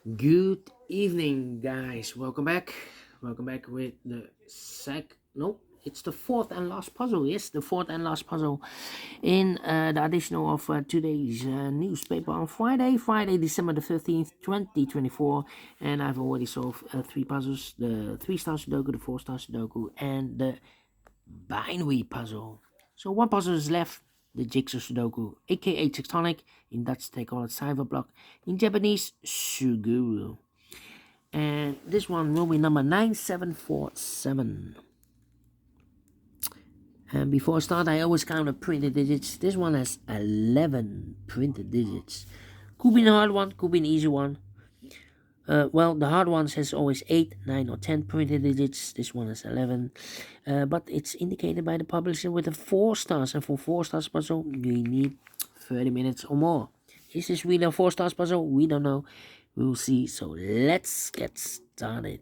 Good evening, guys. Welcome back. Welcome back with the it's the fourth and last puzzle. Yes, the fourth and last puzzle in the additional of today's newspaper on Friday, December the 15th, 2024. And I've already solved three puzzles: the 3-star Sudoku, the 4-star Sudoku, and the binary puzzle. So one puzzle is left, the Jigsaw Sudoku, aka Tectonic. In Dutch, they call it Cyberblock. In Japanese, Suguru. And this one will be number 9747. And before I start, I always count the printed digits. This one has 11 printed digits. Could be a hard one, could be an easy one. Well, the hard ones has always 8, 9, or 10 printed digits. This one has 11. But it's indicated by the publisher with the 4 stars. And for 4 stars puzzle, you need 30 minutes or more. Is this really a 4 stars puzzle? We don't know. We'll see. So let's get started.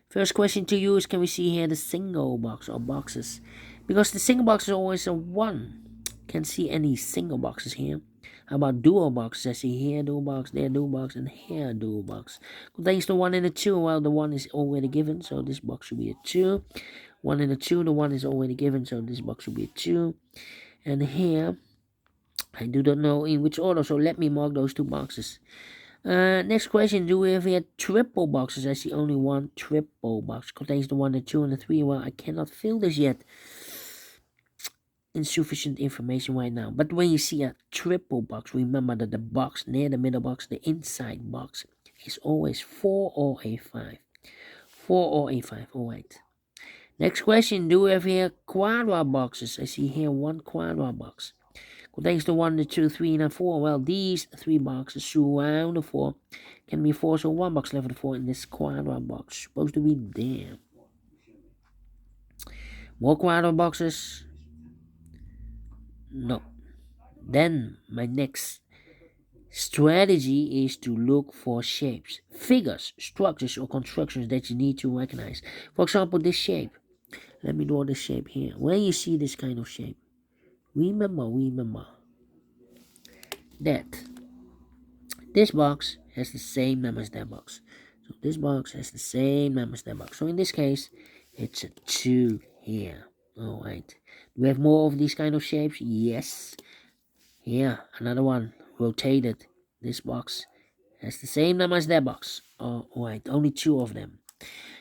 First question to you is, can we see here the single box or boxes? Because the single box is always a 1. Can't see any single boxes here. How about dual boxes? I see here dual box, there dual box, and here dual box. Contains the 1 and the 2. Well, the 1 is already given, so this box should be a 2. 1 and a 2, the 1 is already given, so this box should be a 2. And here, I do not know in which order, so let me mark those 2 boxes. Next question, do we have here triple boxes? I see only 1 triple box. Contains the 1, the 2, and the 3. Well, I cannot fill this yet. Insufficient information right now. But when you see a triple box, remember that the box near the middle box, the inside box, is always 4 or a 5. 4 or a 5, alright. Next question, do we have here quadra boxes? I see here 1 quadra box. Contains the 1, the 2, 3, and 4. Well, these 3 boxes surround the 4. Can be 4, so 1 box left for the 4 in this quadra box. Supposed to be there. More quadra boxes? No. Then my next strategy is to look for shapes, figures, structures, or constructions that you need to recognize. For example, this shape. Let me draw this shape here. When you see this kind of shape, remember that this box has the same number as that box. So this box has the same number as that box. So in this case, it's a 2 here. Alright. Do we have more of these kind of shapes? Yes. Here, another one. Rotated. This box has the same number as that box. Alright, only 2 of them.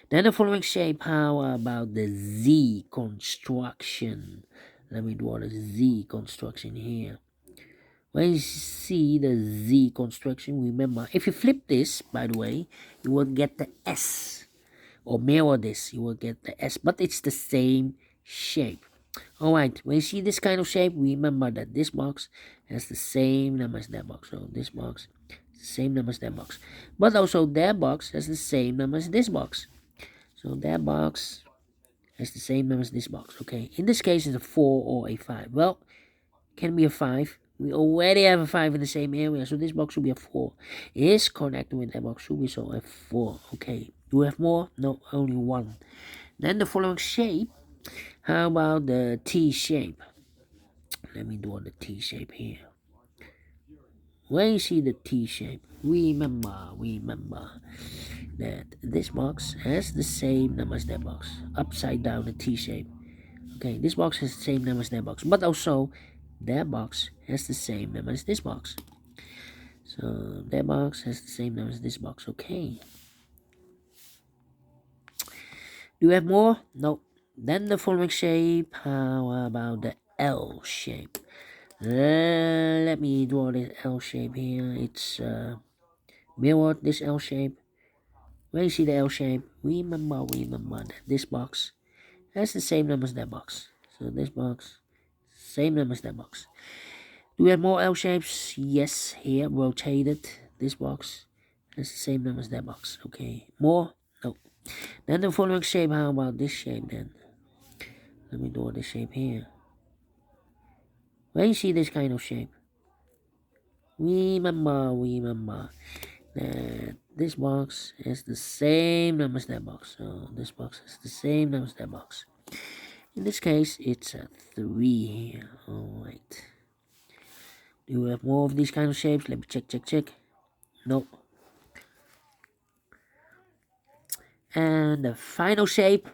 Then the following shape, how about the Z construction? Let me draw the Z construction here. When you see the Z construction, remember, if you flip this, by the way, you will get the S. Or mirror this, you will get the S, but it's the same shape. Alright, when you see this kind of shape, remember that this box has the same number as that box. So this box, same number as that box. But also that box has the same number as this box. So that box has the same number as this box. Okay, in this case, it's a 4 or a 5. Well, can be a 5. We already have a 5 in the same area, so this box should be a 4. Is connected with that box, should be so a 4. Okay, do we have more? No, only 1. Then the following shape. How about the T shape? Let me draw the T shape here. When you see the T shape, remember that this box has the same number as that box. Upside down, the T shape. Okay, this box has the same number as that box, but also that box has the same number as this box. So that box has the same number as this box. Okay. Do we have more? No. Then the following shape. How about the L shape? Let me draw this L shape here. It's mirrored this L shape. When you see the L shape, remember that this box has the same number as that box. So this box, same number as that box. Do we have more L shapes? Yes, here, rotated. This box has the same number as that box. Okay, more? No. Then the following shape, how about this shape then? Let me draw this shape here. When you see this kind of shape, remember that this box has the same number as that box. So this box has the same number as that box. In this case, it's a 3 here. Alright. Do we have more of these kind of shapes? Let me check. No. And the final shape,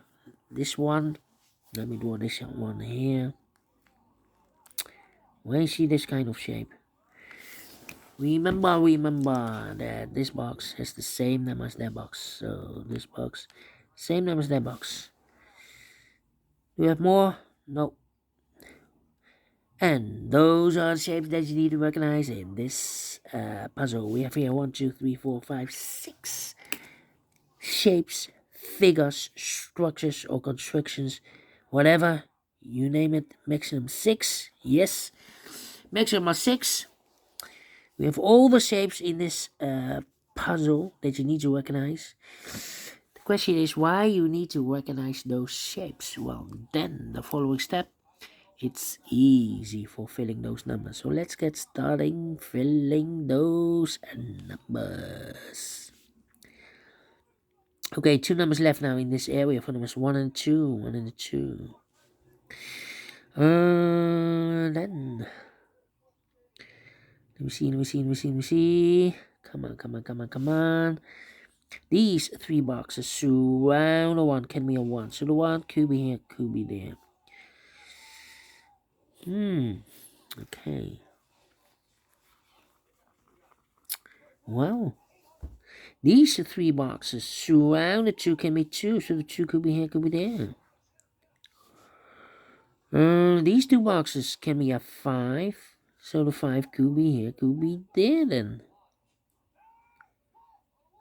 this one. Let me draw this one here. When you see this kind of shape, remember that this box has the same name as that box. So this box, same name as that box. Do we have more? No. And those are the shapes that you need to recognize in this puzzle. We have here 1, 2, 3, 4, 5, 6 shapes, figures, structures, or constructions, whatever you name it. Maximum 6. Yes, maximum of 6. We have all the shapes in this puzzle that you need to recognize. The question is why you need to recognize those shapes. Well, then the following step, it's easy for filling those numbers. So let's get starting filling those numbers. Okay, 2 numbers left now in this area for numbers 1 and 2. 1 and 2. Then let me see. Come on. These 3 boxes surround the 1 can be a 1. So the 1 could be here, could be there. Okay. Well, these 3 boxes surround the 2 can be 2. So the 2 could be here, could be there. These 2 boxes can be a 5. So the 5 could be here, could be there then.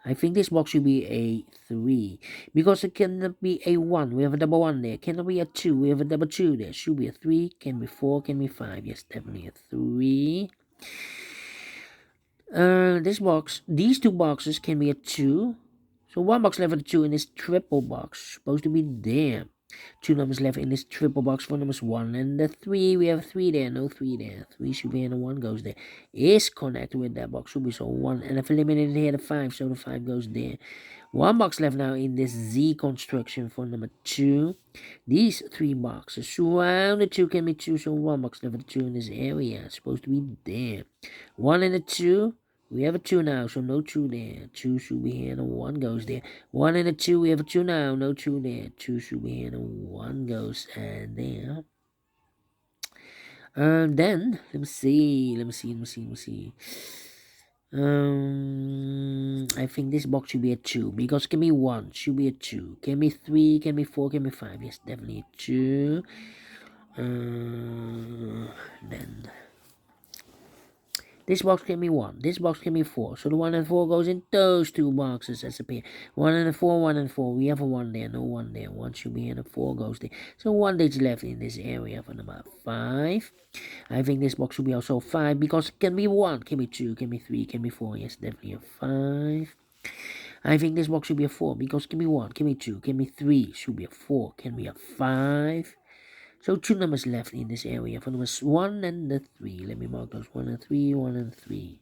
I think this box should be a 3. Because it cannot be a 1. We have a double 1 there. Cannot be a 2. We have a double 2 there. Should be a 3. Can be 4. Can be 5. Yes, definitely a 3. This box. These 2 boxes can be a 2. So 1 box left for the 2 in this triple box. Supposed to be there. 2 numbers left in this triple box for numbers 1 and the 3. We have a 3 there, no 3 there. 3 should be and the 1 goes there. Is connected with that box, should be so 1. And I've eliminated here the 5, so the 5 goes there. 1 box left now in this Z construction for number 2. These 3 boxes surround the 2 can be 2, so 1 box left for the 2 in this area. It's supposed to be there. 1 and a 2. We have a 2 now, so no 2 there. 2 should be here, and a 1 goes there. 1 and a 2, we have a 2 now, no 2 there. 2 should be here, and a 1 goes there. Then, let me see. I think this box should be a 2, because can be 1, should be a 2. Can be 3, can be 4, can be 5. Yes, definitely a 2. Then... this box can be 1. This box can be 4. So the 1 and 4 goes in those 2 boxes as a pair. 1 and a 4, 1 and 4. We have a 1 there, no 1 there. 1 should be in a 4 goes there. So 1 digit left in this area for number 5. I think this box should be also 5 because it can be 1, can be 2, can be 3, can be 4. Yes, definitely a 5. I think this box should be a 4 because it can be 1, can be 2, can be 3, should be a 4, can be a 5. So 2 numbers left in this area for numbers 1 and the 3. Let me mark those 1 and 3, 1 and 3.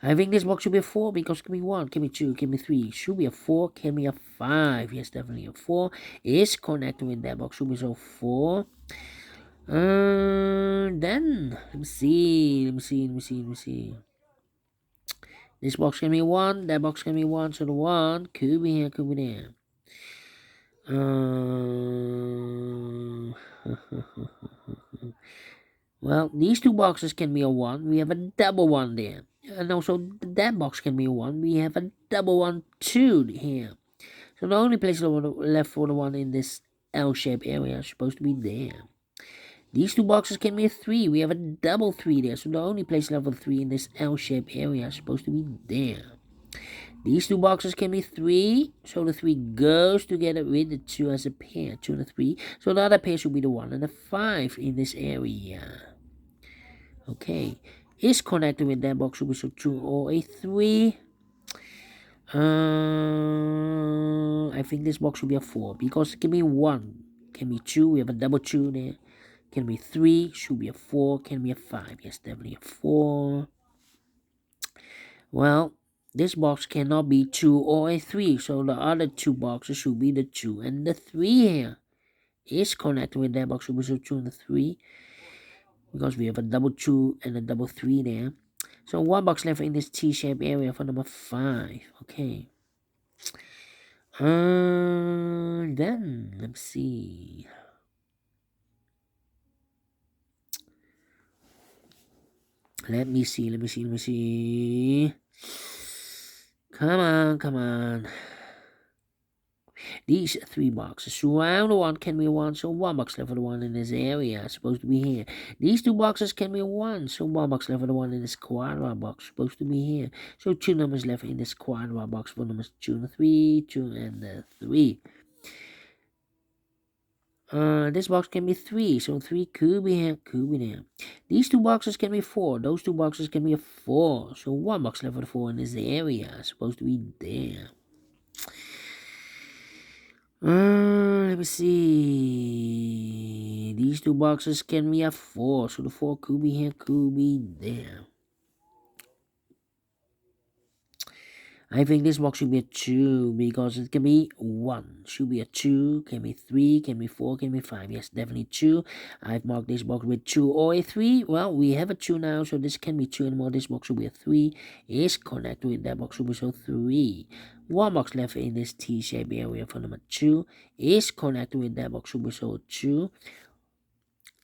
I think this box should be a 4 because it can be 1, can be 2, can be 3. Should be a 4, can be a 5. Yes, definitely a 4. Is connected with that box. Should be so 4. Then, let me see. This box can be 1, that box can be 1, so the 1 could be here, could be there. Well, these 2 boxes can be a 1. We have a double 1 there. And also, that box can be a 1. We have a double 1, 2 here. So the only place left for the 1 in this L-shaped area is supposed to be there. These 2 boxes can be a 3. We have a double 3 there. So the only place left for the 3 in this L-shaped area is supposed to be there. These 2 boxes can be 3, so the 3 goes together with the 2 as a pair, 2 and a 3. So the other pair should be the 1 and the 5 in this area. Okay, is connected with that box should be so 2 or a 3. I think this box should be a 4 because it can be 1, can be 2. We have a double 2 there. Can be 3, should be a 4, can be a 5. Yes, definitely a 4. Well, this box cannot be 2 or a 3, so the other 2 boxes should be the 2 and the 3 here. Is connected with that box, should be so 2 and the 3. Because we have a double 2 and a double 3 there. So 1 box left in this T-shaped area for number 5. Okay. Then let's see. Let me see. Come on, come on. These three boxes surround the one can be one, so one box left for the one in this area, supposed to be here. These two boxes can be one, so one box left for the one in this quadrat box, supposed to be here. So two numbers left in this quadrat box for numbers 2 and 3, 2 and 3. This box can be 3, so 3 could be here, could be there. These two boxes can be 4, those two boxes can be a 4, so one box left for the 4 in this area, supposed to be there. Let me see. These two boxes can be a 4, so the 4 could be here, could be there. I think this box should be a 2 because it can be 1. Should be a 2, can be 3, can be 4, can be 5. Yes, definitely 2. I've marked this box with 2 or a 3. Well, we have a 2 now, so this can be 2 anymore. This box should be a 3. Is connected with that box, should be so 3. One box left in this T-shaped area for number 2. Is connected with that box, should be so 2.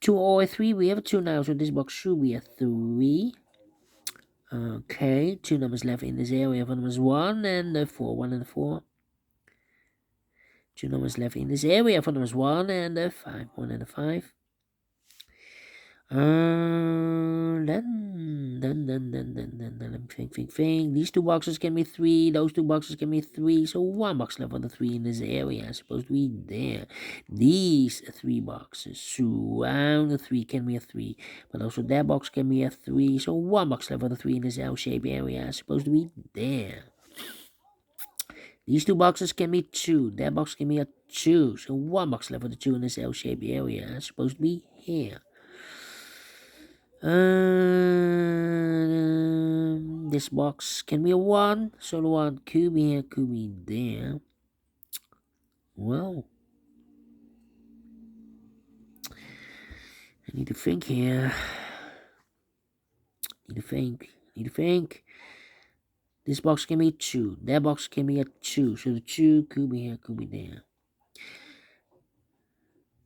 2 or a 3, we have a 2 now, so this box should be a 3. Okay, two numbers left in this area for numbers 1 and 4. 1 and 4. Two numbers left in this area for numbers 1 and 5. 1 and 5. Then, think. These two boxes can be 3. Those two boxes can be 3. So one box left for the 3 in this area is supposed to be there. These 3 boxes surround the 3 can be a 3. But also that box can be a 3. So one box left for the 3 in this L-shaped area is supposed to be there. These two boxes can be 2. That box can be a 2. So one box left for the 2 in this L-shaped area is supposed to be here. This box can be a 1, so the 1 could be here, could be there. Well, I need to think here. Need to think. This box can be 2. That box can be a 2, so the 2 could be here, could be there.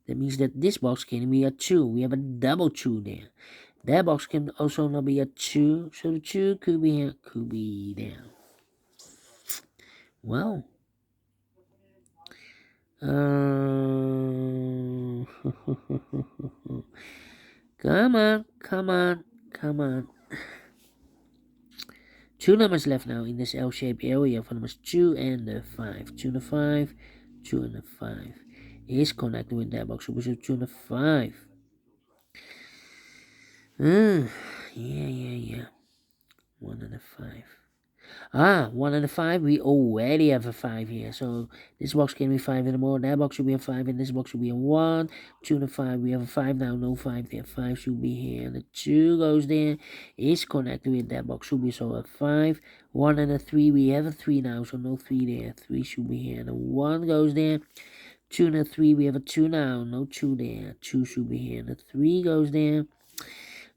That means that this box can be a 2. We have a double 2 there. That box can also not be a 2, so the 2 could be here, could be there. Well, come on. 2 numbers left now in this L-shaped area for numbers 2 and 5. 2 and 5, 2 and 5 is connected with that box, so we should 2 and 5. Yeah. 1 and 5. 1 and 5, we already have a 5 here. So this box can be 5 anymore. That box should be a 5, and this box should be a 1. 2 and 5, we have a 5 now. No 5 there. 5 should be here. And the 2 goes there. Is connected with that box. Should be so a 5. 1 and a 3, we have a 3 now. So no 3 there. 3 should be here. And a 1 goes there. 2 and a 3, we have a 2 now. No 2 there. 2 should be here. And the 3 goes there.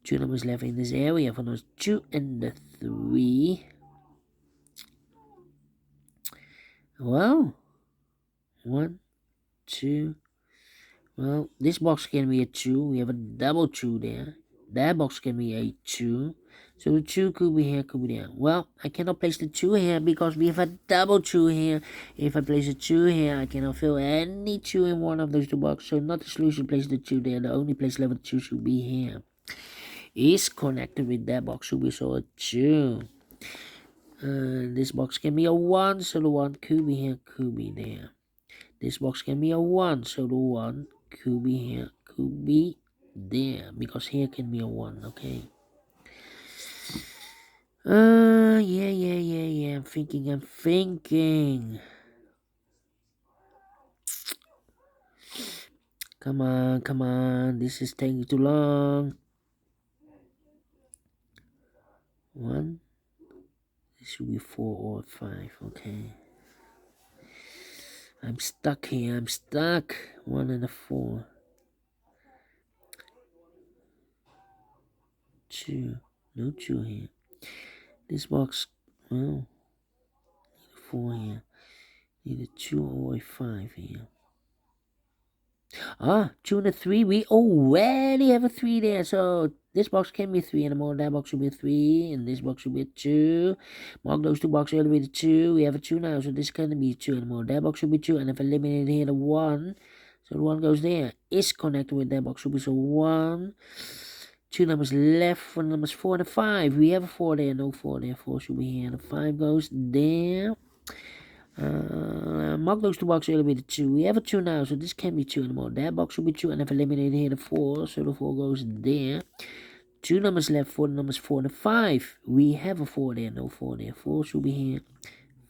2 numbers left in this area for those 2 and the 3. Well, 1, 2. Well, this box can be a 2. We have a double 2 there. That box can be a 2. So the 2 could be here, could be there. Well, I cannot place the 2 here because we have a double 2 here. If I place a 2 here, I cannot fill any 2 in one of those two boxes. So not the solution place the 2 there. The only place level 2 should be here. Is connected with that box, should be so a 2. This box can be a 1, so the 1 could be here, could be there. This box can be a 1, so the 1 could be here, could be there. Because here can be a 1, okay? Yeah. I'm thinking. Come on. This is taking too long. 1. This should be 4 or 5, okay? I'm stuck here. 1 and a 4. 2. No 2 here. This box, well, 4 here. Need a 2 or a 5 here. 2 and a 3. We already have a 3 there. So this box can be 3 anymore. That box should be a 3. And this box should be a 2. Mark those two boxes earlier with a 2. We have a 2 now. So this can't be a 2 anymore. That box should be 2. And if I eliminate here the 1. So the 1 goes there. Is connected with that box. Should be so 1. 2 numbers left for numbers 4 and a 5. We have a 4 there. No 4 there. 4 should be here. And the 5 goes there. Mark those two boxes earlier with a 2. We have a 2 now, so this can't be 2 anymore. That box will be 2, and I've eliminated here the 4, so the 4 goes there. 2 numbers left for the numbers 4 and the 5. We have a 4 there, no 4 there. 4 should be here.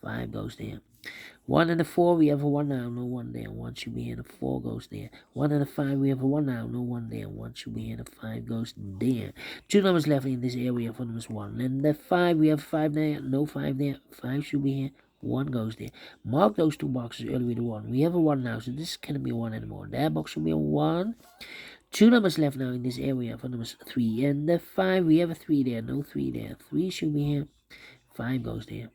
5 goes there. 1 and the 4, we have a 1 now, no 1 there. 1 should be here, the 4 goes there. 1 and the 5, we have a 1 now, no 1 there. 1 should be here, the 5 goes there. 2 numbers left in this area for numbers 1. And the 5, we have 5 there, no 5 there. 5 should be here. 1 goes there. Mark those two boxes earlier with a 1. We have a 1 now, so this cannot be a 1 anymore. That box should be a 1. 2 numbers left now in this area for numbers 3. And the 5, we have a 3 there, no 3 there. 3 should be here. 5 goes there.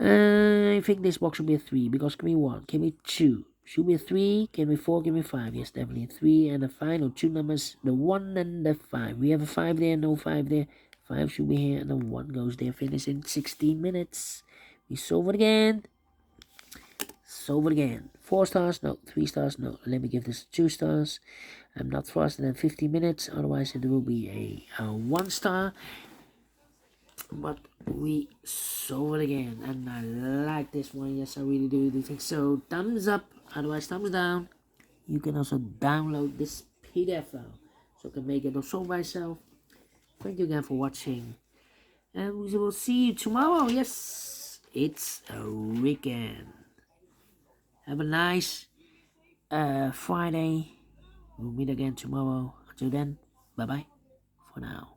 I think this box should be a 3 because can be 1, can be 2. Should be a 3, can be 4, can be 5. Yes, definitely a 3. And the final 2 numbers, the 1 and the 5. We have a 5 there, no 5 there. 5 should be here, and the 1 goes there. Finish in 16 minutes. We solve it again. Solve it again. 4 stars? No. 3 stars? No. Let me give this 2 stars. I'm not faster than 15 minutes. Otherwise, it will be a 1 star. But we solve it again. And I like this one. Yes, I really do think so. Thumbs up. Otherwise, thumbs down. You can also download this PDF file. So you can make it or solve by yourself. Thank you again for watching. And we will see you tomorrow. Yes, it's a weekend. Have a nice Friday. We'll meet again tomorrow. Until then, bye-bye for now.